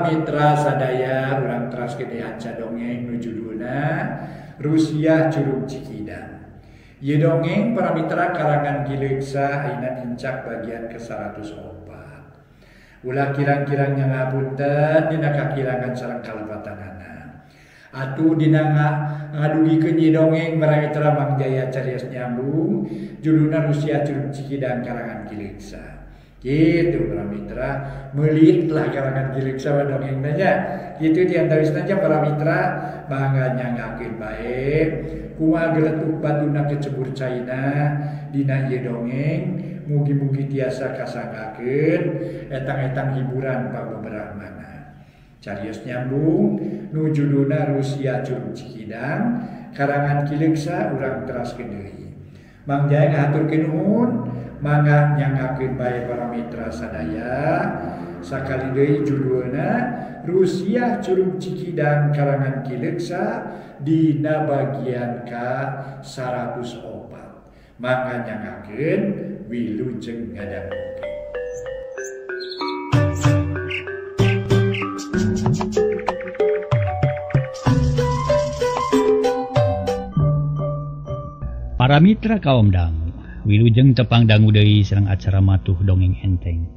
mitra sadaya urang teras gede aca dongeng nu judulna Rusia Curug Cikidang. Ieu dongeng para mitra karangan Gileuksa ayeuna incak bagian ke-104. Ulah kirang-kirang ngapunten dina kakilangan sareng kalebatanana. Atuh dina ngadugikeun ieu dongeng para mitra Mang Jaya carios nyambung judulna Rusia Curug Cikidang karangan Gileuksa. Gitu para mitra, melitlah karangan Gileuksa dongengna nya. Gitu diantawisna para mitra mangga nyangakeun bae kumaha geletuk batuna kecebur caina dina ieu dongeng mugi-mugi tiasa kasangakeun etang-etang hiburan pabeberahmana. Carios nyambung nu judulna Rusia Curug Cikidang karangan Gileuksa urang teraskeun deui. Mang Jaya ngaturkeun nuhun. Mangga nyangakeun bae para mitra sadaya sakali deui judulna Rusia Curug Cikidang karangan Gileuksa dina bagian ka-104. Mangga nyangakeun wilujeng ngadangukeun. Para mitra kaum dangu wilujeng tepang dangu deui sareng acara matuh dongeng enteng.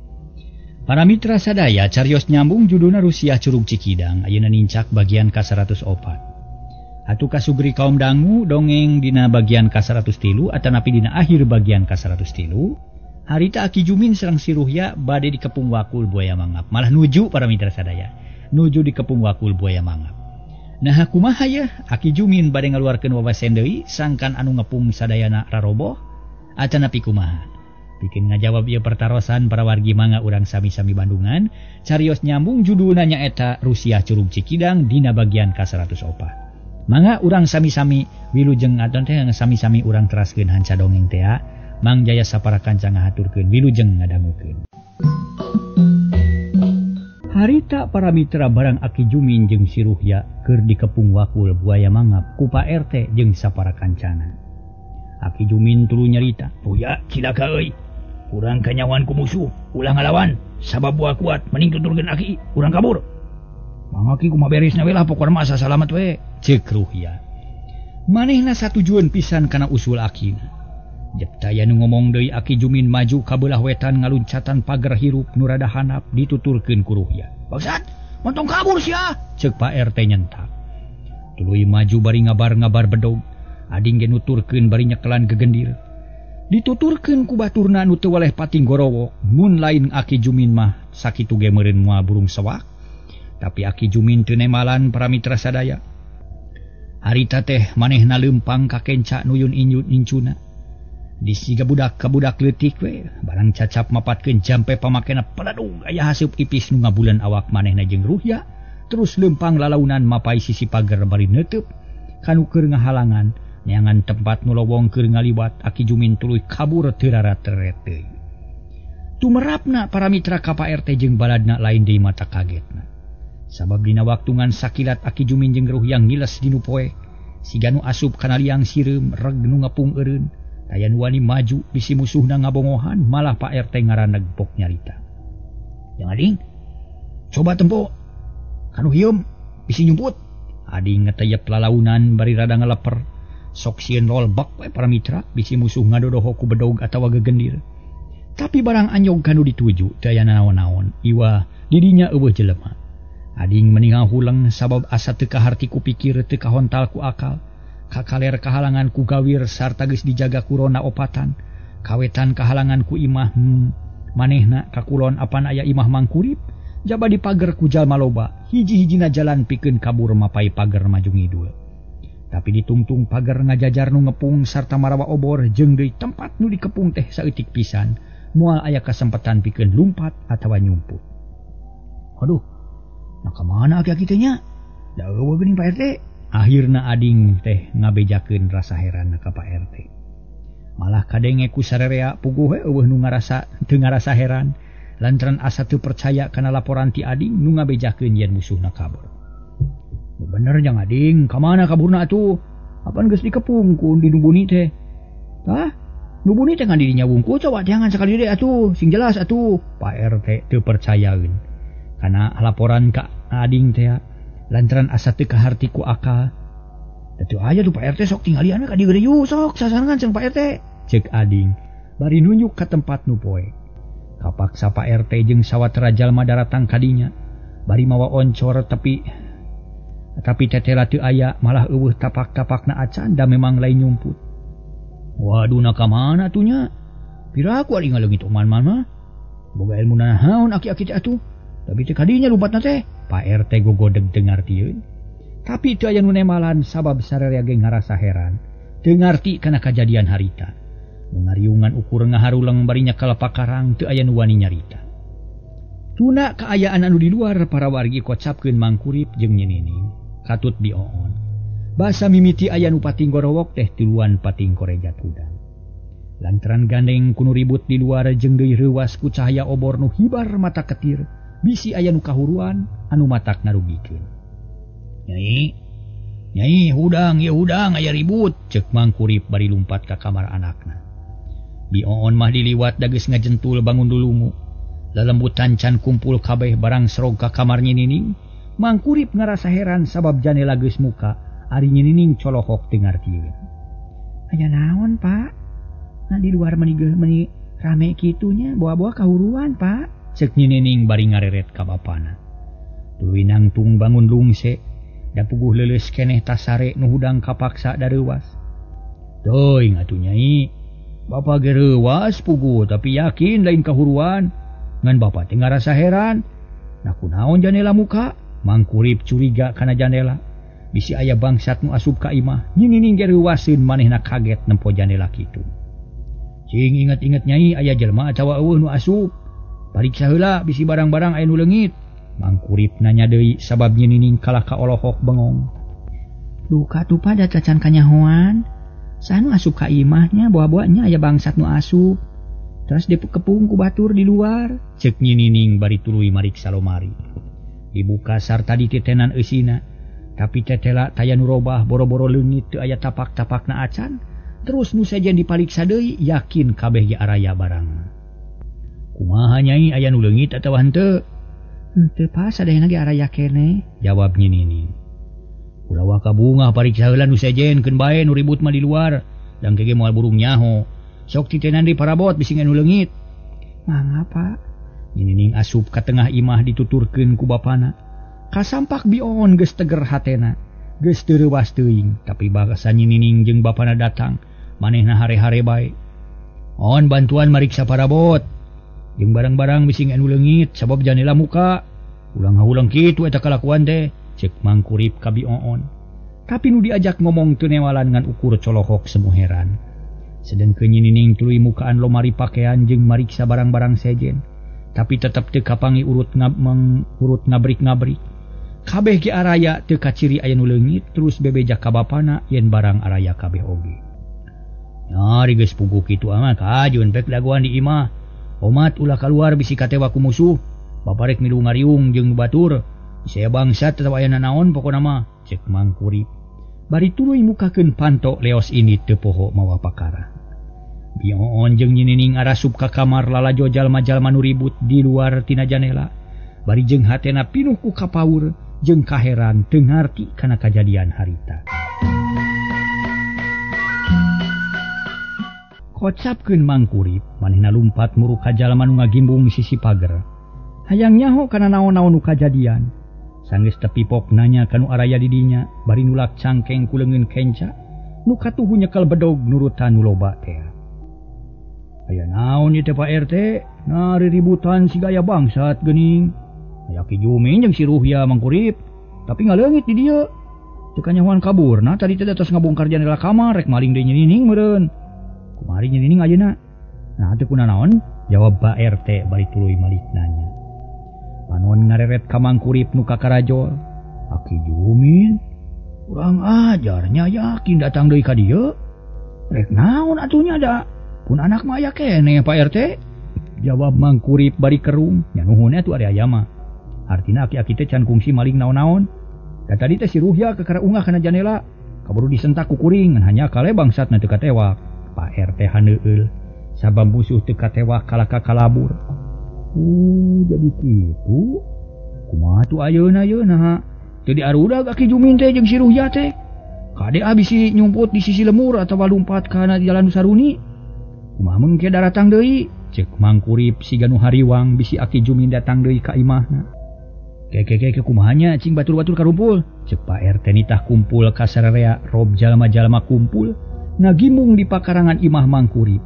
Para mitra sadaya carios nyambung judulna Rusia Curug Cikidang ayeuna nincak bagian ka-104. Atuh kasugri kaum dangu dongeng dina bagian ka-103 atanapi dina akhir bagian ka-103 harita Aki Jumin sareng si Ruhya bade dikepung wakul buaya mangap. Malah nuju para mitra sadaya nuju dikepung wakul buaya mangap. Nah kumaha ya Aki Jumin bade ngaluarkeun wawasen deui sangkan anu ngepung sadayana raroboh. Acanapi kumaha bikin ngajawab ieu pertarosan para wargi mangga urang sami-sami Bandungan carios nyambung judulna nyaeta Rusia Curug Cikidang dina bagian ka-104. Mangga urang sami-sami wilujeng aton teh sami-sami urang teraskeun hanca dongeng teh. Mang Jaya saparakanca ngahaturkeun wilujeng ngadangukeun. Harita para mitra barang Aki Jumin jeung si Ruhya keur dikepung wakul buaya mangap ku Pak RT jeung saparakancana. Aki Jumin tuluy nyarita, "Buya, cilaka euy. Urang kanyawan ku musuh, ulah ngalawan. Sabab buah kuat, mending tuturkeun Aki, urang kabur." "Mang Aki kumaha beresna we lah, pokona mah asa salamet we," ceuk Ruhya. Manehna satujuan pisan kana usul Akina. Jep taya nu ngomong deui Aki Jumin maju ka beulah wetan ngaluncatan pagar hirup nu rada handap dituturkeun ku Ruhya. "Bangsat, montong kabur sia," ceuk Pak RT nyentak. Tuluy maju bari ngabar-ngabar bedog. Ading ge nuturkeun bari nyekelan gegendir. Dituturkeun ku baturna anu teu waleh pating gorowo, mun lain Aki Jumin mah sakitu ge meureun moal burung sewak. Tapi Aki Jumin teu nemalan para mitra sadaya. Harita teh manehna leumpang ka kenca nuyun incuna. Disiga budak ka budak leutik we, barang cacap mapatkeun jampe pamakena peladung aya haseup ipis nu ngabuleun awak manehna jeung Ruhya, terus leumpang lalaunan mapai sisi pagar bari neuteub kanu keur ngahalangan. Neangan tempat nu lowong keur ngaliwat Aki Jumin tuluy kabur teu rarat-teret deui. Tumerapna para mitra ka Pak RT jeung baladna lain deui mata kagetna. Sabab dina waktu ngan sakilat Aki Jumin jeung Ruhya ngiles dinu poe, siga nu asup kana liang sireum reg nu ngepung eureun, aya nu wani maju bisi musuhna ngabongohan malah Pak RT ngaraneg pok nyarita. "Yang ading, coba tempo. Kanu hieum bisi nyumput." Ading ngeteyep lalaunan bari rada ngeleper. Sok sieun rolbak we para mitra bisi musuh ngadodoho ku bedog atawa gegendir. Tapi barang anyog kanu dituju teu aya naon-naon, iwa didinya eueuh jelema. Ading meningal huleng sabab asa teu kaharti ku pikir teu kahontal ku akal. Kakaler kahalangan ku gawir sarta geus dijaga ku rona opatan. Kawetan kahalangan ku imah manehna kakulon apan aya imah mangkurip. Jaba dipager ku jalma loba, hiji-hijina jalan pikeun kabur mapai pager maju ngidul. Tapi ditungtung pagar ngajajar nu ngepung sarta marawa obor jeung deui tempat nu dikepung teh saeutik pisan moal aya kasempatan pikeun lumpat atawa nyumput. "Aduh, nakamana aki-aki teh nya? Da eueuh geuning Pak RT." Akhirna ading teh ngabejakeun rasa heran ka Pak RT. Malah kadenge ku sarerea puguh we eueuh nu teu ngarasa heran lantaran asa teu percaya kana laporan ti ading nu ngabejakeun yen musuhna kabur. "Bener jang ading, kamana kaburna atuh? Apan geus dikepung ku di Nubuni teh?" "Tah, Nubuni teh ngan didinya wungkul coba jangan sekali deui atuh, sing jelas atuh." Pak RT teu percayaeun. Kana laporan ka ading teh lantaran asa teu kaharti ku akal. Datu aya tuh Pak RT sok tinggalian ka dieu deui sok sasarangan jeung Pak RT. Cek ading bari nunjuk ka tempat nu poe. Kapaksa Pak RT jeung sawatara jalma daratang kadinya. Bari mawa oncor tapi tetela teu aya malah eueuh tapak-tapakna acan da memang lain nyumput. Waduh na ka mana atunya? Piraku ari ngaleungit oman-man mah. Boga ilmu naon aki-aki teh atuh. Tapi teh kadinya lumpatna teh. Pak RT gogodeg teu ngartieun. Tapi teu aya nu nemalan sabab sararea ge ngarasa heran. Teu ngarti kana kajadian harita. Ngariungan ukur ngaharuleng bari nyakel pakarang teu aya nu wani nyarita. Tuna kaayaan anu di luar para wargi kocapkeun Mang Kurip jeung Nyi Nining. Katut bioon. Basa mimiti aya nu pating gorowok teh tiluan pating korejat udang. Lantaran gandeng kuno ribut di luar jeung deui reuwas ku cahaya obor nu hibar mata ketir, bisi aya nu kahuruan anu matak narugikeun. Nyai, hudang aya ribut, cek Mang Kurip bari lumpat ka kamar anakna. Bioon mah diliwat da geus ngajentul bangun dulungu. Lalembutan can kumpul kabeh barang serog ka kamar Nyi Nining. Mang Kurip ngarasa heran sabab janela geus muka, ari Nyi Nining colohok teu ngartieun. Aya naon, Pak? Nah di luar meni rame kitunya bawa-bawa kahuruan Pak, cek Nyi Nining bari ngareret ka bapana. Tuluy nangtung bangun lungse da puguh leuleus keneh tasare nu hudang kapaksa da reuwas. Teuing atuh Nyai, bapa ge reuwas puguh tapi yakin lain kahuruan. Ngan bapa teh ngarasa heran. Nah kunaon janela muka? Mang Kurip curiga kana janela. Bisi aya bangsat nu asup ka imah. Nyi Nining ge reuwaseun manehna kaget nempo janela kitu. Cing inget-inget Nyai aya jelma atawa eueuh nu asup. Pariksa heula bisi barang-barang aya nu leungit. Mang Kurip nanya deui sabab Nyi Nining kalah ka olohok bengong. Duh katuh pada cacan kanyahoan. Sanu asup ka imahnya bawa-bawanya aya bangsat nu asup. Terus dipekepung ku batur di luar. Cek Nyi Nining bari tuluy mariksa lomari. Dibuka sarta dititenan eusina. Tapi tetela taya nu robah boro-boro leungit teu aya tapak-tapakna acan. Terus nu sajen dipariksa deui yakin kabeh ge araya barang. Kumaha Nyai aya nu leungit atawa henteu? Teu pas sadayana ge araya keneh, jawab Nyi Nining. Ulah ka bunga pariksa heula nu sajenkeun bae nu ribut mah di luar, dangke ge moal burung nyaho. Sok titenan di parabot bisi nu leungit. Mangga Pak. Nyi Nining asup ka tengah imah dituturkeun ku bapana. Kasampak bioon geus teger hatena. Geus teu reuwas teuing, tapi basa Nyi Nining jeung bapana datang. Manehna hare-hare bae. On bantuan mariksa parabot. Jeung barang-barang bisi anu leungit sabab janela muka. Ulang-ulang kitu eta kalakuan teh, cek Mang Kurip ka bioon. Tapi nu diajak ngomong teu newalan ngan ukur colohok semu heran. Sedengkeun Nyi Nining tuluy mukaan lomari pakaian jeung mariksa barang-barang sejen. Tapi tetep teu kapangi urut ngabrik-ngabrik. Kabeh ge araya teu kaciri aya nu leungit terus bebejak ka bapana yen barang araya kabeh oge. Nyari geus puguh kitu mah kaajun pek dagoan di imah. Omat ulah kaluar bisi katewa ku musuh. Baparek milu ngariung jeung batur. Saya bangsat tetep aya naon pokona mah, cek Mang Kurip. Bari tuluy mukakeun panto leos ini teu poho mawa pakara. Bioon jeung Nyi Nining arasup ka kamar lalajo jalma-jalma nu ribut di luar tina janela. Bari jeung hatena pinuh ku kapaur jeung kaheran teu ngarti kana kajadian harita. Kocapkeun Mang Kurip, manehna lumpat muru ka jalma nu ngagimbung sisi pager. Hayang nyaho kana naon-naon nu kajadian. Sanggeus tepipok nanya kanu araya di dinya, bari nulak cangkeng ku leungeun kenca, nu katuhu nyekel bedog nurutan nu loba teh. Aya naon ieu teh Pak RT? Ngari ributan siga aya bangsat geuning. Aya Ki Jumin jeung si Ruhya Mang Kurip, tapi ngaleungit di dieu. Teu kanyahoan kaburna tadi teh tos ngabongkar jendela kamar rek maling deui Nyi Nining meureun. Kumari Nyi Nining ayeuna. Nah teu kunaon? Jawab Pak RT bari tuluy malik nanya. Panon ngareret ka Mang Kurip nu kakarajol. Aki Jumin, urang ajarnya yakin datang deui ka dieu. Rek naon atunya da? Pun anak mah aya keneh Pak RT. Jawab Mang Kurip bari kerung. Nya nuhun atuh ari aya mah. Artina aki-aki teh can kungsi maling naon-naon. Da tadi teh si Ruhya kekara ungah kana janela. Kaburu disentak ku kuring ngan hanya kale bangsatna teu katewak. Pak RT haneueul. Sabab musuh teu katewak kalaka kalabur. Jadi kitu. Kumaha tu ayeuna teu diarudag Aki Jumin teh jeung si Ruhya teh. Kade abisi nyumput di sisi lemur atawa lumpat kana jalan nu saruni. Kumaha mengke datang deui? Cek Mang Kurip siga nu hariwang bisi Aki Jumin datang deui ka imahna. Keke kumahanya cing batur-batur karumpul. Cek Pak RT nitah kumpul ka sararea rob jalma-jalma kumpul ngagimung di pakarangan imah Mang Kurip.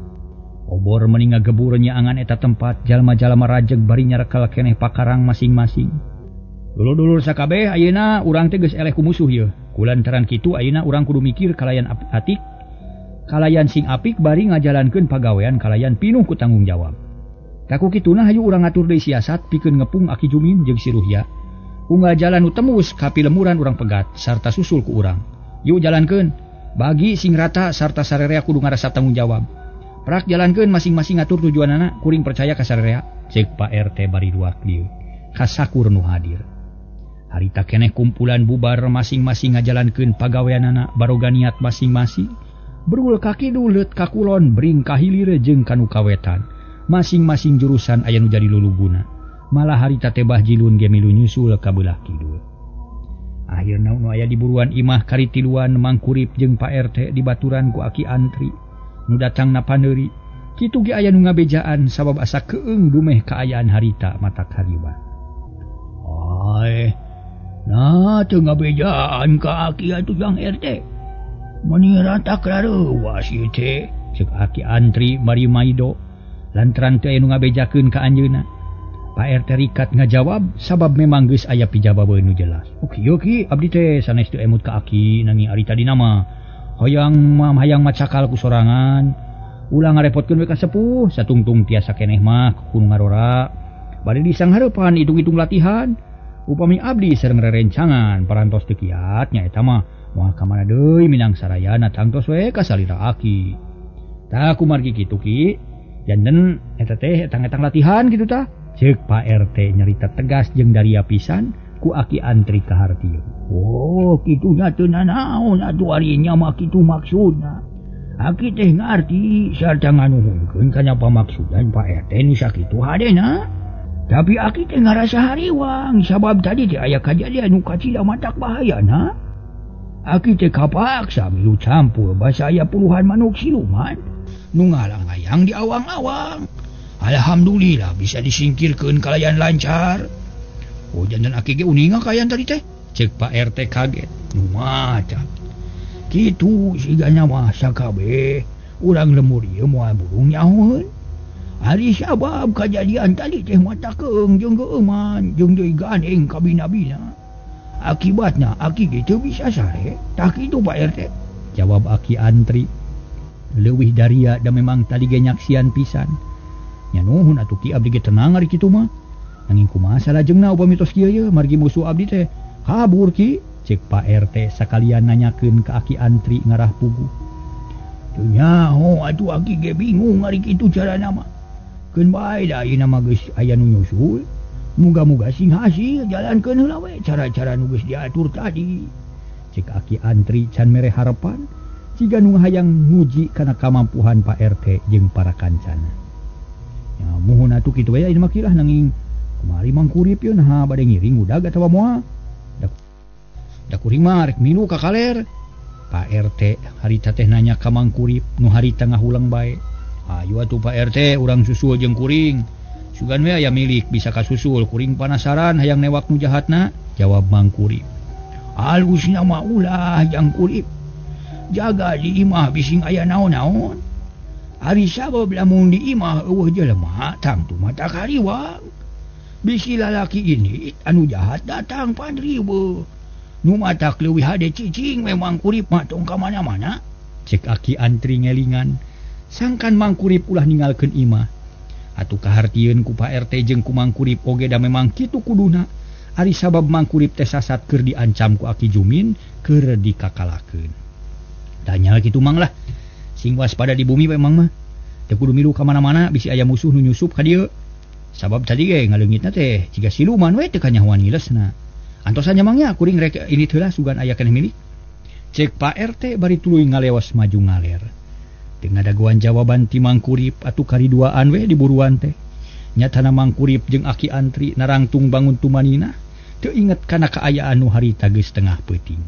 Obor meni ngagebur nyaangan eta tempat jalma-jalma rajeg bari nyarekel keneh pakarang masing-masing. Dulur-dulur sakabeh ayeuna urang teh geus eleh ku musuh ieu. Kulantaran kitu ayeuna urang kudu mikir kalayan atik, kalayan sing apik bari ngajalankeun pagawean kalayan pinuh ku tanggung jawab. Kaku kituna hayu urang ngatur deui siasat pikeun ngepung Aki Jumin jeung si Ruhya. Unggal jalan nu tembus ka pilemuran urang pegat sarta susul ku urang. Yuk jalankeun, bagi sing rata sarta sarerea kudu ngarasa tanggung jawab. Prak jalankeun masing-masing ngatur tujuanana, kuring percaya ka sarerea. Cek Pak RT bari ruak dieu. Kasakur nu hadir. Harita keneh kumpulan bubar masing-masing ngajalankeun pagaweanana baroga niat masing-masing. Berul ka kidul leut ka kulon bring ka hilir jeung kanu kawetan. Masing-masing jurusan aya nu jadi luluguna. Malah harita teh bah jilun ge milu nyusul ka beulah kidul. Akhirna nu aya di buruan imah karitiluan Mang Kurip jeung Pak RT dibaturan ku Aki Antri. Nu datangna paneuri. Kitu ge aya nu ngabejaan sabab asa keung dumeh kaayaan harita matak hariwang. Nah, teu ngabejaan ka Aki atuh Jang RT. Meni ratak rareuwas ieu teh, ceuk Aki Antri bari maido. Lantaran teu aya nu ngabejakeun ka anjeunna. Pak RT rikat ngajawab sabab memang geus aya pijababeun nu jelas. Oki, abdi teh sanes teu emut ka Aki nanging ari tadi nama hayang macakal ku sorangan. Ulah ngarepotkeun we ka sepuh, satungtung tiasa keneh mah kudu ngarora. Bari disanghareupan hitung-hitung latihan. Upami abdi sareng rerencangan parantos teu kiat nya eta mah moal ka mana deui minang sarayana tangtos we ka salira Aki. Tah kumargi kitu ki, janten eta teh etang-etang latihan kitu tah. Ceuk Pak RT nyarita tegas jeung daria pisan ku Aki Antri ka hartieun. Oh, kitu nya teu nanaon atuh ari nya mah kitu maksudna. Aki teh ngarti sarta nganuhunkeun kana pamaksudan Pak RT nu sakitu hadena. Tapi Aki teh ngarasa hariwang sabab tadi teh aya kajadian nu kacida matak bahayana. Aki teh kapaksa milu campur basa aya puluhan manuk siluman nu ngalang-ayang di awang-awang. Alhamdulillah bisa disingkirkeun kalayan lancar. Oh janten Aki ge uninga kayan tadi teh. Cek Pak RT kaget. Nu maca. Kitu sigana mah sakabeh urang lemur ieu moal burung nyahoeun. Ari sabab kejadian tadi teh mata keung jeung geuman jeung deui gandeng ka bina-bina. Akibatna Aki ge teu bisa sare. Tah kitu Pak RT. Jawab Aki Antri. Leuwih daria da memang tadi ge nyaksian pisan. Nya nuhun atuh Ki abdi ge tenang ari kitu mah. Nanging kumaha salajengna upami tos kieu ye margi musuh abdi teh kabur Ki. Cek Pak RT sakalian nanyakeun ka Aki Antri ngarah pugu. Teu nyaho atuh Aki ge bingung ari kitu carana mah. Keun bae da ieu mah geus aya nu nyusul. Muga-muga sing hasil jalankeun heula we cara-cara nu geus diatur tadi. Cek Aki Antri can mere harepan siga nu hayang nguji kana kamampuan Pak RT jeung para kancana. Ya muhun atuh kitu we ieu mah kilah nanging kumari Mang Kurip ieu nah bade ngiring udag atawa moal. Da kuring mah rek milu ka kaler. Pak RT harita teh nanya ka Mang Kurip nu harita ngahulang bae. Ayo atuh Pak RT urang susul jeung kuring. Sugan we aya milik bisa kasusul kuring panasaran hayang newak nu jahatna. Jawab Mang Kurip. Alusna mah ulah Jang Kurip. Jaga di imah bising aya naon-naon. Ari sabab lamun di imah eueuh jelema tangtu mata kariwang. Bisi lalaki ini anu jahat datang padriweuh. Nu matak leuwih hade cicing memang Kurip mah tong ka mana-mana. Cek Aki Antri ngelingan. Sangkan Mang Kurip ulah ninggalkeun imah. Atuh kahartieun ku Pak RT jeung ku Mang Kurip oge da memang kitu kuduna. Ari sabab Mang Kurip teh sasat keur diancam ku Aki Jumin keur dikakalakeun. Tanya kitu mang lah. Sing waspada di bumi memang mah. Teu kudu milu ka mana-mana bisi aya musuh nu nyusup ka dieu. Sabab tadi ge ngaleungitna teh jiga siluman we teu kanyahoan hilesna. Antosannya mangnya kuring rek ini heula sugan aya keneh milik. Cek Pak RT bari tuluy ngaleos maju ngaler. Teu ngadaguan jawaban ti Mang Kurip atuh kariduaan we di buruan teh. Nyatana Mang Kurip jeung Aki Antri narangtung bangun tumanina teu inget kana kaayaan nu harita geus tengah peuting.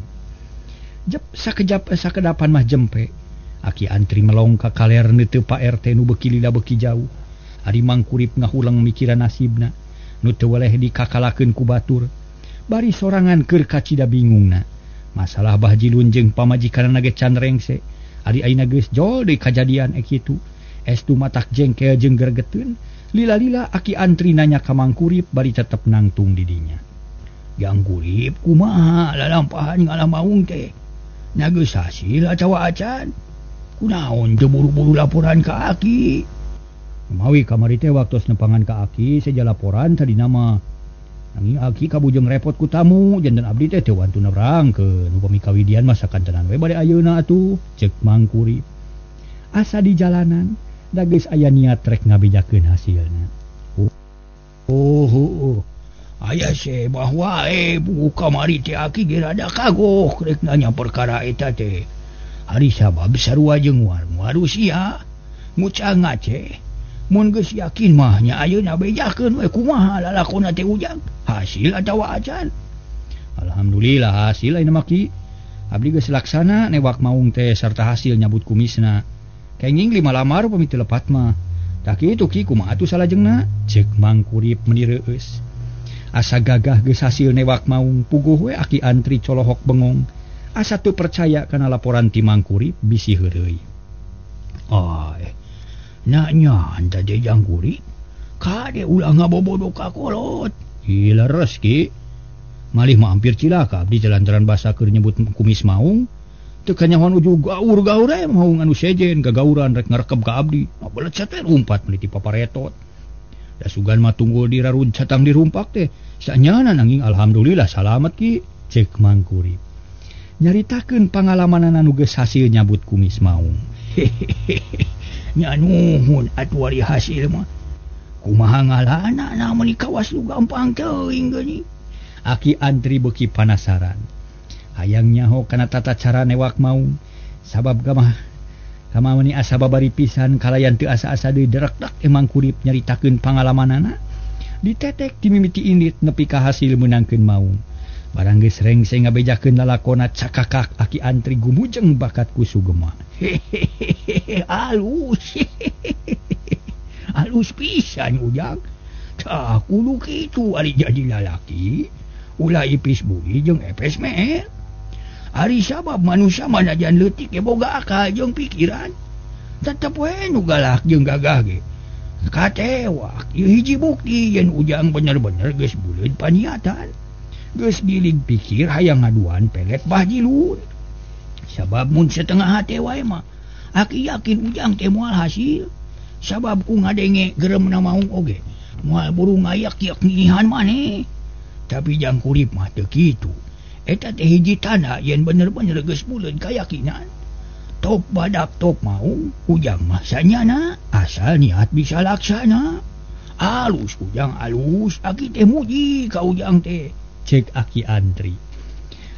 Jep sakejap sakedapan mah jempe Aki Antri melong ka kaler teu Pak RT nu beuki lila beuki jauh. Ari mangkurip ngahulang mikiran nasibna nu teu weleh dikakalakeun ku batur. Bari sorangan keur kacida bingungna. Masalah Bahjilun jeung pamajikanna ge can rengse. Ari ayeuna geus jol deui kajadian kitu. Estu matak jengkel jeung gregeteun. Lila-lila Aki Antri nanya ka mangkurip bari tetep nangtung di dinya. Yang kurip kumaha lalampahan ngalamaung teh? Na geus hasil acawa acan. Kunaon teu buru-buru laporan ka Aki? Mawi kamari teh waktos nempangan ka Aki seja laporan tadi nama. Nanging Aki kabujeng repot ku tamu janten abdi teh teu wantuna berangkeun. Upami kawidian mah sakantenan we bade ayeuna atuh, ceuk mangkurip. Asa di jalanan da geus aya niat rek ngabejakeun hasilna. Aya sebah wae buku kamari teh Aki ge rada kagok rek nanya perkara eta teh. Hari sabab sarua jeung muar usia ngucang ngaceh. Mun geus yakin mah nya ayeuna bejakeun we kumaha lalakonna teh ujang. Hasil atawa acan? Alhamdulillah hasil ayeuna mah Ki. Abdi geus laksana newak maung teh sarta hasil nyabut kumisna. Kenging 5 lamar upami teu lepat mah. Tah kitu Ki kumaha atuh salajengna? Ceuk mangkurip meuni reueus. Asa gagah geus hasil newak maung puguh we Aki Antri colohok bengong. Asa teu percaya kana laporan ti mangkurip bisi heureuy. Nanya anta de jangkuri kade ulah ngabobodo ka kolot. Leres Ki. Malih mah hampir cilaka abdi jalan-jalan basa keur nyebut kumis maung. Teu kanyahoan ujug gaur-gaur maung anu sejen gagauran rek ngarekeb ka abdi. Belecet teh rumpat meniti paparetot. Da sugan mah tunggul di rarun catang dirumpak teh. Sanyana nanging alhamdulillah salamet Ki, ceuk mangkurip. Nyaritakeun pangalamanana nu geus hasil nyabut kumis maung. Nya nuhun atuh ari hasil mah. Kumaha ngalana namun kawas lu gampang teuing geuni. Aki Antri beuki panasaran. Hayang nyaho kana tata cara newak maung. Sabab kamani asa babari pisan kalayan teu asa-asa deui derek-dek emang kurip nyaritakeun pangalamanana. Ditetek ti mimiti indit nepi ka hasil meunangkeun maung. Barang geus rengse ngabejakeun lalakonna cakakak Aki Antri gumujeng bakat ku sugema. Alus pisan ujang. Tah kudu kitu ari jadi lalaki. Ulah ipis buri jeung epes meer. Ari sabab manusia manajan leutik ge boga akal jeung pikiran. Tetep we nu galak jeung gagah ge. Katewak ieu hiji bukti yen ujang bener-bener geus buleud paniatan. Geus giling pikir hayang ngaduan pelet Bahjilun. Sabab mun setengah hate wae mah Aki yakin ujang teh moal hasil. Sabab ku ngadenge geureummna maung oge moal buru ngayak-yak nginihan maneh. Tapi jang kurip mah teu kitu. Eta teh hiji tanda yen bener-bener geus buleud kayakinan. Top badak top maung ujang mah sanyana asal niat bisa laksana. Alus ujang alus Aki teh muji ka ujang teh, ceuk Aki Antri.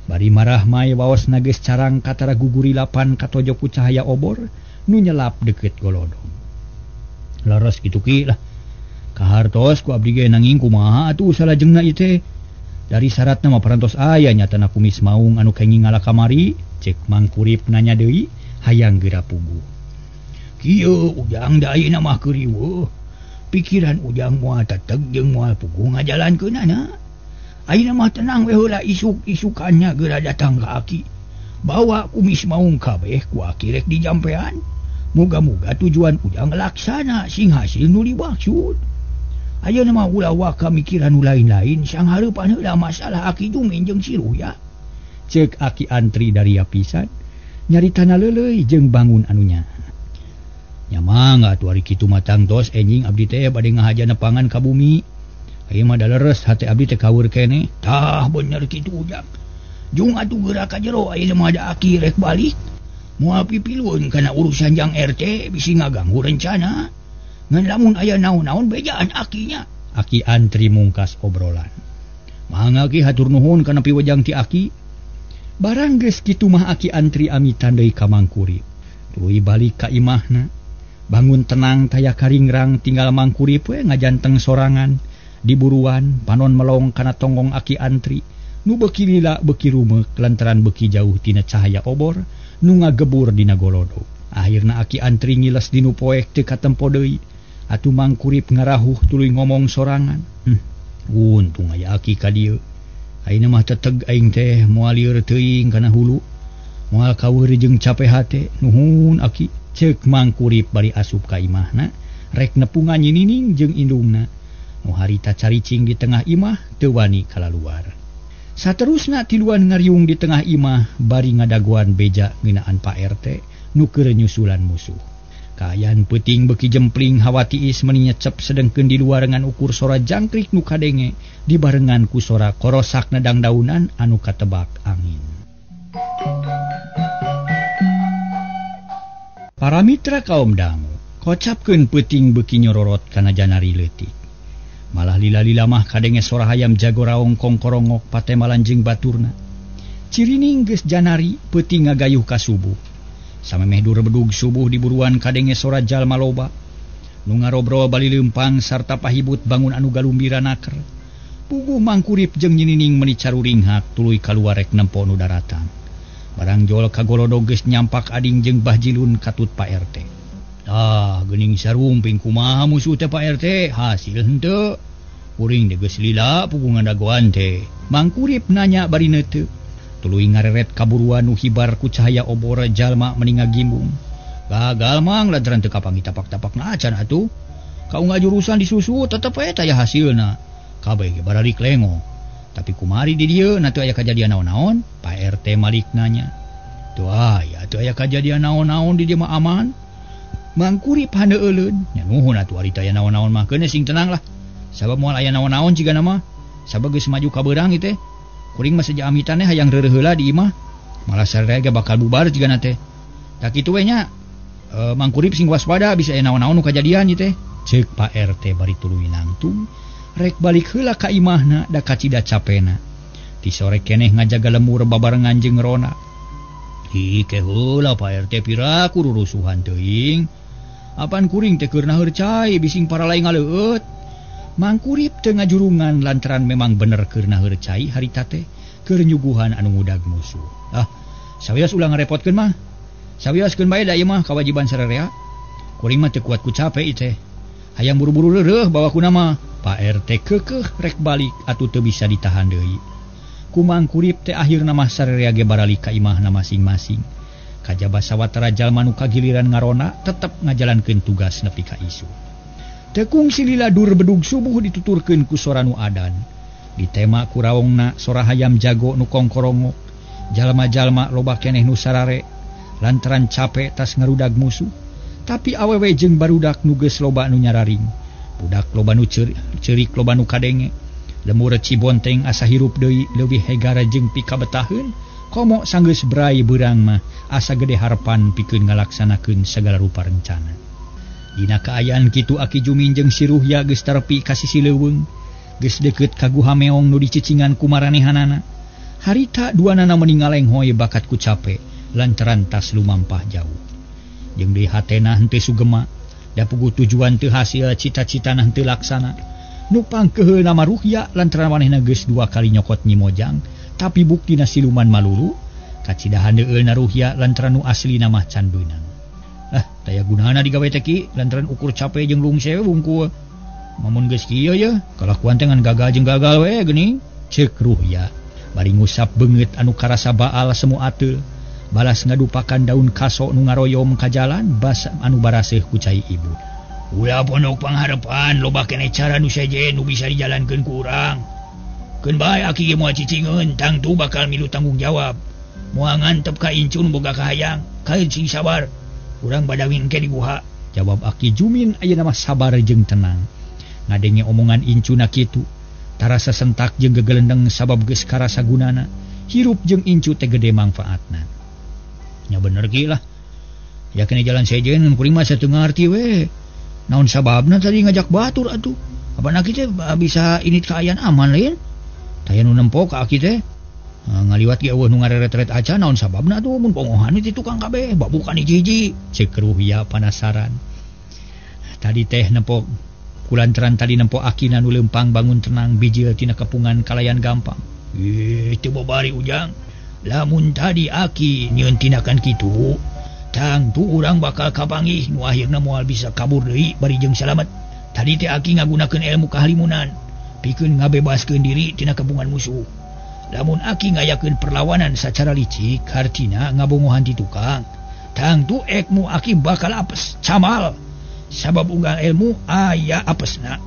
Bari marah mae waos geus carang katara guguri lapan katojo ku cahaya obor nu nyelap deukeut golodong. Laras kitu Ki lah. Kahartos ku abdi ge nanging kumaha atuh salajengna ieu teh? Dari syaratna mah parantos aya nyatana kumis maung anu kenging ngala kamari, ceuk mangkurip nanya deui hayang geura puguh. Kieu ujang da ayeuna mah keur riweuh. Pikiran ujang moal teteg jeung moal puguh ngajalankeunana. Ayeuna mah tenang we heula isuk-isukannya geura datang ka Aki. Bawa kumis maung kabeh ku Aki rek dijampean. Muga-muga tujuan ujang laksana sing hasil nu dimaksud. Ayeuna mah ulah waka mikiran nu lain-lain sang hareupan heula masalah Aki Jumin jeung si Ruhya. Ceuk Aki Antri dari pisan nyaritana leuleuy jeung bangun anunya. Nya mangga atuh ari kitu mah tangtos enjing abdi teh bade ngahajana pangan ka bumi. Ieu mah da leres hate abdi teh kawer keneh. Tah bener kitu ujang. Jung atuh geura ka jero ayeuna mah da Aki rek balik. Moal pipilueun kana urusan jang RT bisi ngaganggu rencana. Ngan lamun aya naon-naon bejaan Akinya. Aki Antri mungkas obrolan. Mangga Ki hatur nuhun kana piwejang ti Aki. Barang geus kitu mah Aki Antri amitan deui ka mangkurip. Tuluy balik ka imahna. Bangun tenang taya karingrang tinggal mangkurip we ngajanteng sorangan. Diburuan panon melong kana tonggong aki antri nu beki lila beki rumek lantaran beki jauh tina cahaya obor nu ngagebur dina golodo. Akhirna aki antri ngiles dinu poek teu katempo deui atuh mangkurip ngarahuh tuluy ngomong sorangan. Untung aya aki ka dieu. Ayeuna mah teteg aing teh moal lieur teuing kana hulu. Moal kaweur jeung capek hate. Nuhun aki, ceuk mangkurip bari asup ka imahna rek nepungan nyinining jeung indungna. Nu harita caricing di tengah imah teu wani kalaluar. Saterusna tiluan ngariung di tengah imah bari ngadaguan beja ngeunaan Pak RT nu keur nyusulan musuh. Kaayaan peuting beki jempling hawa tiis meuni nyecep sedengkeun di luar ngan ukur sora jangkrik nu kadenge dibarengan ku sora korosakna dangdaunan anu katebak angin. Para mitra kaum dangu kocapkeun peuting beki nyororot kana janari leutik. Malah lila-lila mah kadenge sora hayam jago raong kongkorongok patemalan jeung baturna. Cirining geus janari peuting ngagayuh ka subuh. Samemeh dur-bedug subuh diburuan kadenge sora jalma loba nu ngarobro bali leumpang sarta pahibut bangun anu galumbiran aker. Puguh mangkurip jeung nyinining meuni caruringhak tuluy kaluar rek nempo nu daratan. Barang jol ka golodo geus nyampak ading jeung bahjilun katut Pak RT. Geuning sarumping kumaha musuh teh Pak RT, hasil henteu. Kuring geus lila puguh ngadagoan teh. Mangkurip nanya bari neuteu. Tuluy ngareret kaburuan nu hibar ku cahaya obor jalma meuni ngagimbung. Gagal mang lantaran teu kapangi tapak-tapakna acan atuh. Kau ngajurusan disusu tetep we taya hasilna. Kabeh ge barari klengo. Tapi kumari di dieu na teu aya kajadian naon-naon? Pak RT malik nanya. Teu aya kajadian naon-naon di dieu mah aman. Mangkurip handeuleun. Nya nuhun atuh ari teu aya naon-naon mah keun sing tenang lah. Sabab moal aya naon-naon cigana mah. Sabab geus maju ka beurang ieu teh. Kuring mah saja amitan hayang reureuh heula di imah. Malah sararea ge bakal bubar cigana teh. Da kitu we nya. Mangkurip sing waspada bisa aya naon-naon nu kajadian ieu teh. Ceuk Pak RT bari tuluy nangtung. Rek balik heula ka imahna da kacida capena. Ti sore keneh ngajaga lemur babarengan jeung Rona. Hike heula Pak RT pira kururusuhan teuing. Apaan kuring teh keur naeur cai bising para lain ngaleueut. Mangkurip teu ngajurungan lantaran memang bener keur naeur cai harita teh keur nyuguhan anu ngudag musuh. Sawios ulah ngarepotkeun mah. Sawioskeun bae da ieu mah kawajiban sararea. Kuring mah teu kuat ku capek ieu teh. Hayang buru-buru reureuh bawa kuna mah. Pak RT keukeuh rek balik atuh teu bisa ditahan deui. Ku mangkurip teh akhirna mah sararea ge baralik ka imahna masing-masing. Kajaba sawatara jalma nu kagiliran ngarona tetep ngajalankeun tugas nepi ka isu. Tekung silila dur bedug subuh dituturkeun ku sora nu adan. Ditema ku raongna sora hayam jago nu kongkorongok. Jalma-jalma loba keneh nu sarare lantaran capek tas ngarudag musuh. Tapi awewe jeung barudak nu geus loba nu nyararing. Budak loba nu ceurik loba nu kadenge. Lemur Cibonteng asa hirup deui leuwih hegara jeung pikabetaheun. Komo sanggeus brai beurang mah asa gede harapan pikeun ngalaksanakeun sagala rupa rencana. Dina kaayaan kitu Aki Jumin jeung si Ruhya geus tarepi ka sisi leuweung, geus deukeut ka guha meong nu dicicingan ku maranehanana. Harita duanana meuni ngalenghoy bakat ku capek lantaran tas lumampah jauh. Jeung deui hatena henteu sugema, da puguh tujuan teu hasil cita-citana henteu laksana. Nu pangkeuheulna mah Ruhya lantaran manehna geus 2 kali nyokot Nyi Mojang, tapi buktina siluman malulu. Kacidahan deueulna Ruhya lantaran nu aslina mah can beunang. Taya gunana digawe teh ki lantaran ukur capek jeung lungse wungkul. Mamun geus kieu ye, kalakuan teh ngan gagal jeung gagal we geuning, ceuk Ruhya. Bari ngusap beungeut anu karasa baal semu ateul. Balas ngadupakan daun kaso nu ngaroyom ka jalan bas anu baraseuh ku cai ibu. Ulah pondok pangharepan loba keneh cara nu sejen nu bisa dijalankeun ku urang. Keun bae Aki ge moal cicingeun tangtu bakal milu tanggung jawab. Moal ngantep ka incun boga kahayang, kaeun sing sabar. Urang badawin ke di guha. Jawab Aki Jumin ayeuna mah sabar jeung tenang. Ngadenge omongan incuna kitu, tarasa sentak jeung gegelendeng sabab geus karasa gunana. Hirup jeung incu teh gede mangfaatna. Nya bener ki lah. Ya kene jalan sejen kuring mah sateu ngarti we. Naon sababna tadi ngajak batur atuh. Apana kitu bisa init kaayaan aman lain. Taya nu nempo ka Aki teh. Ngaliwat ge eueuh nu ngareret-ret aca naon sababna atuh mun pongohan ti tukang kabeh babukan hiji-hiji. Ceuk Ruhya panasaran. Tadi teh nempo kulantaran tadi nempo akina nu lempang bangun tenang bijil tina kepungan kalayan gampang. Teu babari ujang. Lamun tadi aki nyieun tindakan kitu, tang tu urang bakal kapanggih nu akhirna moal bisa kabur deui bari jeung salamet. Tadi teh aki ngagunakeun ilmu kahalimunan pikeun ngabebaskeun diri tina kepungan musuh. Lamun aki ngayakeun perlawanan sacara licik, artina ngabongohan ti tukang. Tang tu ekmu aki bakal apes camal. Sabab unggal ilmu aya apesna,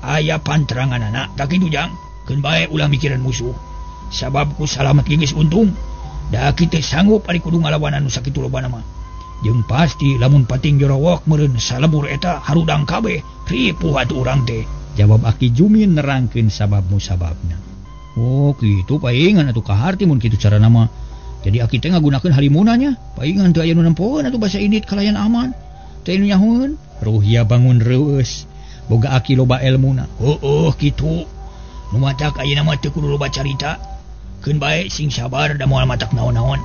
aya panteranganana. Tak kitu jang, keun bae ulah mikiran musuh. Sabab ku salamet geus untung. Da kitu sanggup ari kudu ngalawan anu sakitu lobana mah. Jeung pasti lamun pating jorowok meureun salebur eta harudang kabeh, ripuh atuh urang teh. Jawab Aki Jumin nerangkeun sabab-musababna. Oh kitu paingan atuh kaharti mun kitu carana mah. Jadi Aki teh ngagunakeun halimunanya, paingan teu aya nu nempoeun atuh basa indit kalayan aman. Teu nu nyahoeun. Ruhya bangun reueus. Boga Aki loba elmuna. Kitu. Nu matak ayeuna mah teu kudu loba carita. Keun bae sing sabar da moal matak naon-naon.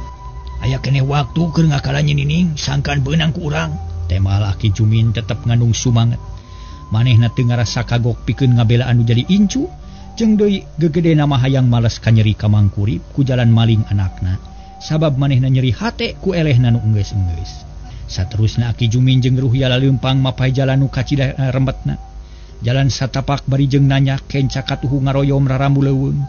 Aya keneh waktu keur ngakalan nyinining sangkan beunang ku urang. Temal Aki Jumin tetep ngandung sumanget. Manehna teu ngarasa kagok pikeun ngabela anu jadi incu. Jeung deui gegedena mah hayang males kanyeri ka mangkurip ku jalan maling anakna. Sabab manehna nyeri hate ku elehna nu enggeus-enggeus. Saterusna Aki Jumin jeung Ruhya laleumpang mapai jalan nu kacida rembetna. Jalan satapak bari jeung nanya kenca katuhu ngaroyom rarambu leuweung.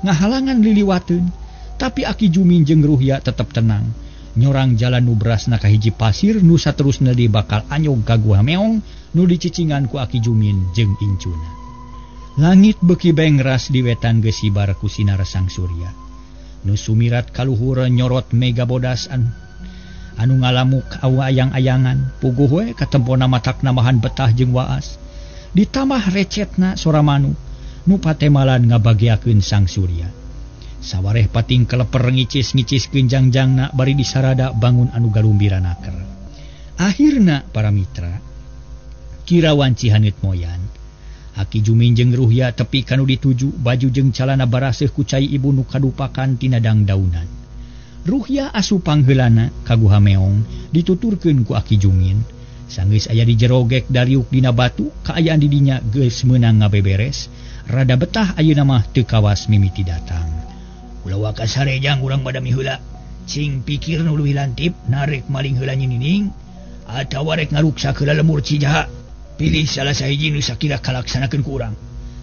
Ngahalangan liliwateun, tapi Aki Jumin jeung Ruhya tetep tenang. Nyorang jalan nu berasna ka hiji pasir nu saterusna di bakal anyog ka gua meong nu dicicingan ku Aki Jumin jeung incuna. Langit beuki bengras di wetan geus sibar ku sinar sang surya. Nu sumirat kaluhur nyorot mega bodas anu ngalamuk ayang-ayangan, puguh we katempona matakna mahan betah jeung waas. Ditambah recetna sora manuk nu patemalan ngabagiakeun sang surya. Sawareh pating keleper ngicis-ngiciskeun jangjangna bari disarada bangun anu galumbiranaker. Akhirna para mitra kirawan Cihaneut moyan. Aki Jumin jeung Ruhya tepi kanu dituju baju jeung calana baraseuh ku cai ibu nu kadupakan tina dangdaunan. Ruhya asup pangheulana ka guha meong dituturkeun ku Aki Jumin. Sanggeus aya di jerogek dariuk dina batu, kaayaan di dinya geus meunang ngabeberes. Rada betah ayeuna mah teu kawas mimiti datang. Ulah wakas sarejang urang badami heula. Cing pikir nu leuwih lantip narek maling heula nyinining atawa rek ngaruksa heula lemur Cijaha. Pilih salah sahiji nu sakira kalaksanakeun ku urang.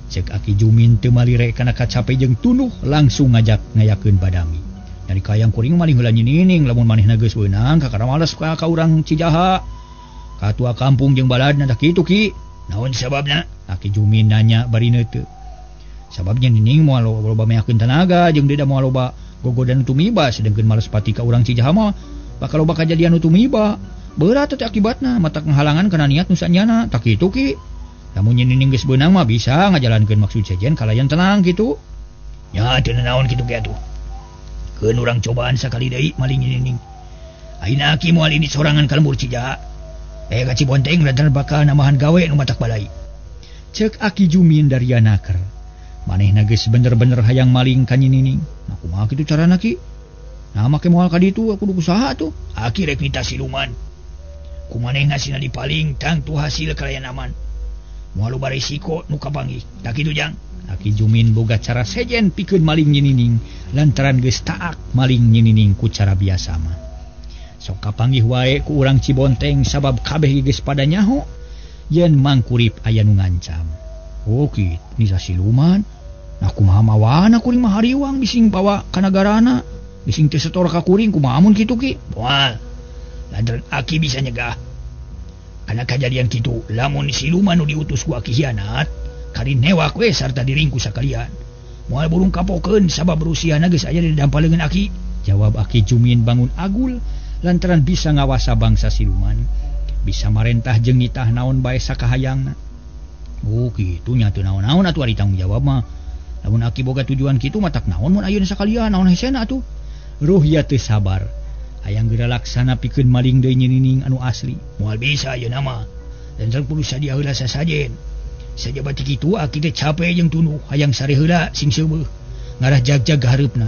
Cek Aki Jumin teu malire kana kacape jeung tunuh langsung ngajak ngayakeun badami. Dari kayang kuring maling heula nyinining lamun manehna geus beunang kakara males ka urang Cijaha. Katua kampung jeung baladna da kitu ki. Naon sababna? Aki Jumin nanya bari neuteu. Sababnya nining moal loba meakeun tanaga jeung deda moal loba gogodan tumiba sedengkeun males pati ka urang Cijaha mah bakal loba kajadian tumiba. Berat teh akibatna matak ngahalangan kana niat nu sanyana tak kitu ki. Lamun nining geus beunang mah bisa ngajalankeun maksud sejen kalayan tenang kitu. Nya teu naon kitu ge atuh. Keun urang cobaan sakali deui maling nining. Ayeuna Aki moal ini sorangan ka lembur Cijaha. Ka Cibonteng lantaran bakal namahan gawe nu matak balai. Cek Aki Jumin dari anaker. Manehna geus bener-bener hayang maling ka nining. Nah kumaha kitu carana ki? Nah make moal ka ditu kudu usaha tuh. Aki rek nita siluman. Kumanehna sina dipaling tang tu hasil kalayan aman. Moal loba resiko nu kapanggih. Tak kitu jang. Aki Jumin boga cara sejen pikeun maling nining lantaran geus taak maling nining ku cara biasa mah. Sok kapanggih wae ku urang Cibonteng sabab kabeh geus pada nyaho yen mangkurip aya nu ngancam. Oh kitu nisa siluman. Nah kumaha mawana kuring mah hariwang bising bawa ka nagarana. Bising teu setor ka kuring kumaha mun kitu ki? Moal. Lantaran Aki bisa nyegah. Kana kajadian kitu lamun siluman nu diutus ku Aki hianat, kari newak we sarta diringkus sakalian. Moal burung kapokeun sabab Rusiana geus aya di dampaleungeun Aki. Jawab Aki Jumin bangun agul lantaran bisa ngawasa bangsa siluman. Bisa marentah jeung nitah naon bae sakahayangna. Oh kitu nya teu naon-naon atuh ari tanggung jawab mah. Lamun Aki boga tujuan kitu matak naon mun ayeuna sakalian naon hesena atuh. Ruhya teu sabar. Hayang geura laksana pikeun maling deui nining anu asli. Moal bisa ayeuna mah. Dan sareng kudu sadia heula sasajen. Sajabat kitu Aki teh capek jeung tunuh hayang sare heula sing seueuh. Ngarah jag-jag hareupna.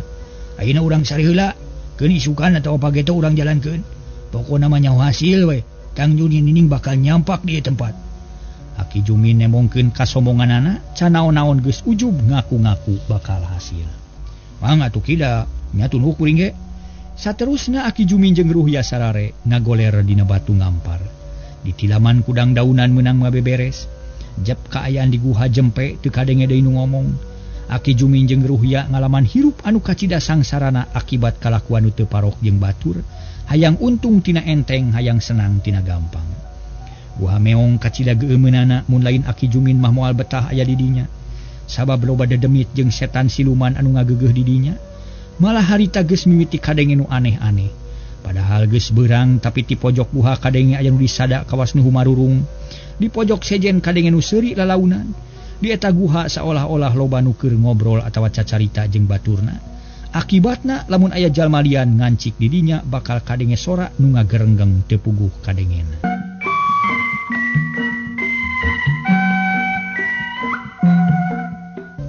Ayeuna urang sare heula keun isukan atawa pageta urang jalankeun. Pokona mah nyaho hasil we. Tangju nining bakal nyampak di tempat. Aki Jumin nemongkeun kasomonganana can naon-naon geus ujub ngaku-ngaku bakal hasil. Mangga atuh kida nya tuluh kuring ge. Saterusna Aki Jumin jeung Ruhya sarare ngagoler dina batu ngampar. Di tilaman kudang daunan meunang mabeberes. Jep kaayaan di guha jempe teu kadenge deui nu ngomong. Aki Jumin jeung Ruhya ngalaman hirup anu kacida sangsarana akibat kalakuan nu teu parok jeung batur, hayang untung tina enteng, hayang senang tina gampang. Guha meong kacida geueumeunnana mun lain Aki Jumin mah moal betah aya di dinya. Sabab loba dedemit jeung setan siluman anu ngageugeuh di dinya. Malah harita geus mimiti kadenge nu aneh-aneh. Padahal geus beurang tapi ti pojok guha kadenge aya nu disada kawas nu humarurung. Di pojok sejen kadenge nu seuri lalaunan. Di eta guha seolah-olah loba nu keur ngobrol atawa cacarita jeung baturna. Akibatna lamun aya jalma lian ngancik di dinya bakal kadenge sora nu ngagerenggeng teu puguh kadengena.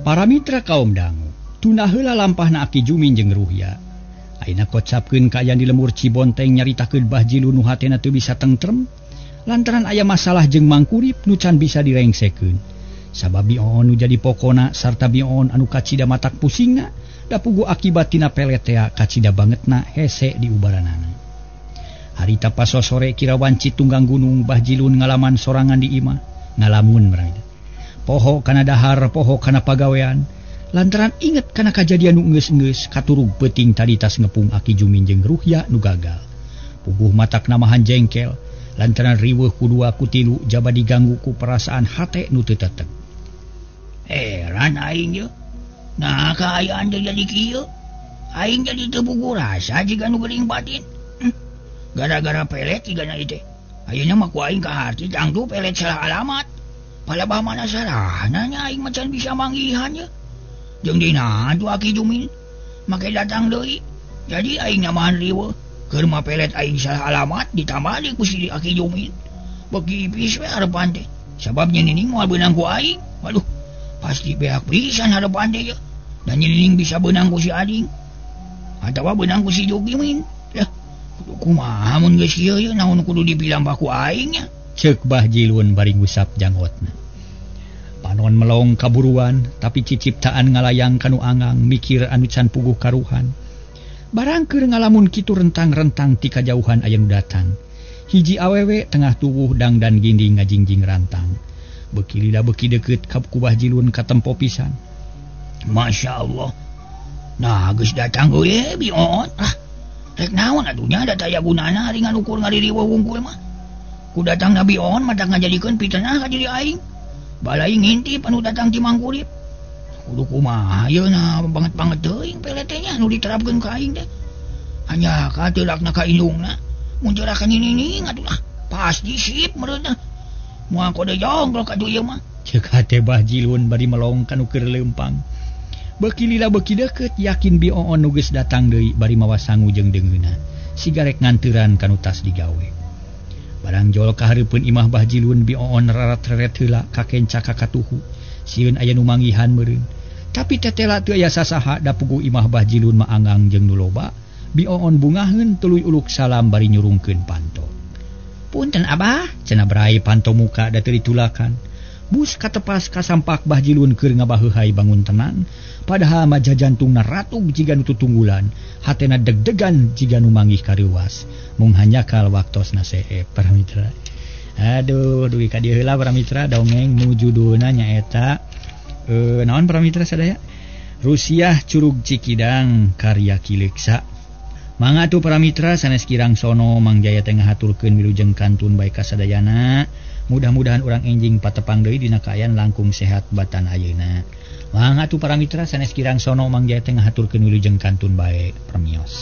Para mitra kaum dangu, tuna heula lampahna Aki Jumin jeung Ruhya. Ayeuna kocapkeun kaayaan di lembur Cibonteng nyaritakeun Bahjilu nu hatena teu bisa tentrem lantaran aya masalah jeung mangkurip nu can bisa direngsekeun. Sabab bioon nu jadi pokona sarta bioon anu kacida matak pusingna da puguh akibat tina peletea kacida bangetna hese di ubaranana. Harita pas sore kirawan Citunggang Gunung Bahjilun ngalaman sorangan di imah ngalamun mereka. Poho kana dahar, poho kana pagawean, lantaran inget kana kajadian nu geus-geus katurug peuting tadi tas ngepung Aki Jumin jeung Ruhya nu gagal. Puguh matak namahan jengkel lantaran riweuh kudua kutilu jaba diganggu ku perasaan hate nu teu tetep. Heran aing ye. Nah kaayaan teh jadi kieu. Aing jadi teu puguh rasa jiga nu geuning batin. Gara-gara pelet tigana ieu teh. Ayeuna mah ku aing ka harti tangtu pelet salah alamat. Palebah mana sarana nya aing macan bisa manggihan ye. Jeung dina atuh Aki Jumin make datang deui. Jadi aing namahan riweuh. Keur mah pelet aing salah alamat ditambah ku si Aki Jumin. Beki pis we harepan teh. Sabab nyening moal beunang ku aing. Waduh, pasti beak pisan harepan teh ya. Dan nyening bisa beunang ku si Ading. Atawa beunang ku si Jumin. Yah, kudu kumaha mun geus kieu ye naon kudu dipilambah ku aing nya. Ceuk Bahjilun bari ngusap janggotna. Panon melong kaburuan tapi ciciptaan ngalayang kanu angang mikir anu can puguh karuhan. Barang keur ngalamun kitu rentang-rentang ti kajauhan aya nu datang. Hiji awewe tengah tubuh dangdan ginding ngajingjing rantang. Beuki lila beuki deukeut ka Bahjilun katempo pisan. Masya Allah. Nah geus datang we bioon. Rek naon atuh nya da taya gunana ari nganukur ngaririweuh wungkul mah. Ku datang Nabi on matak ngajadikeun pitenah ka diri aing. Balai ngintip anu datang ti mangkurip. Kudu kumaha yeuna banget-banget teuing peletenya nu diterapkeun ka aing teh. Hanya ka teulakna ka indungna. Mun jerakan ini atuh pasti sip meureunna. Moal kode jonggol ka ieu mah. Ceuk hate Bahjilun bari melong kanu keur leumpang. Beuki lila beuki deukeut yakin bioon nu geus datang deui bari mawa sangu jeung deungeuna. Sigarek nganteuran kanu tas digawe. Barang jol kahareupeun imah Bahjilun bioon rarat-reret heula ka kenca ka katuhu. Sieun aya nu manggihan meureun. Tapi tetela teu aya sasaha da puguh imah Bahjilun maangang jeung nu loba. Bioon bungaheun tuluy uluk salam bari nyurungkeun panto. Punten Abah, cenah brai panto muka da teu ditulakan. Bus katepas kasampak Bahjilun keur ngabaheuhai bangun tenang. Padahal maja jantungna ratug jiga nu tutunggulan, hatena deg-degan jiga nu manggih kareuwas. Mung hanyakal waktosna seep para mitra. Aduh, dugi ka dieu heula para mitra dongeng nu judulna nyaeta naon para mitra sadaya? Rusiah Curug Cikidang karya Ki Leuksa. Mangga atuh para mitra sanes kirang sono Mang Jaya teh ngahaturkeun wilujeng kantun bae kasadayana. Mudah-mudahan urang enjing patepang deui dina kaayaan langkung sehat batan ayeuna. Mangga atuh para mitra sanes kirang sono Mang Jaya teh ngahaturkeun wilujeng kantun bae permios.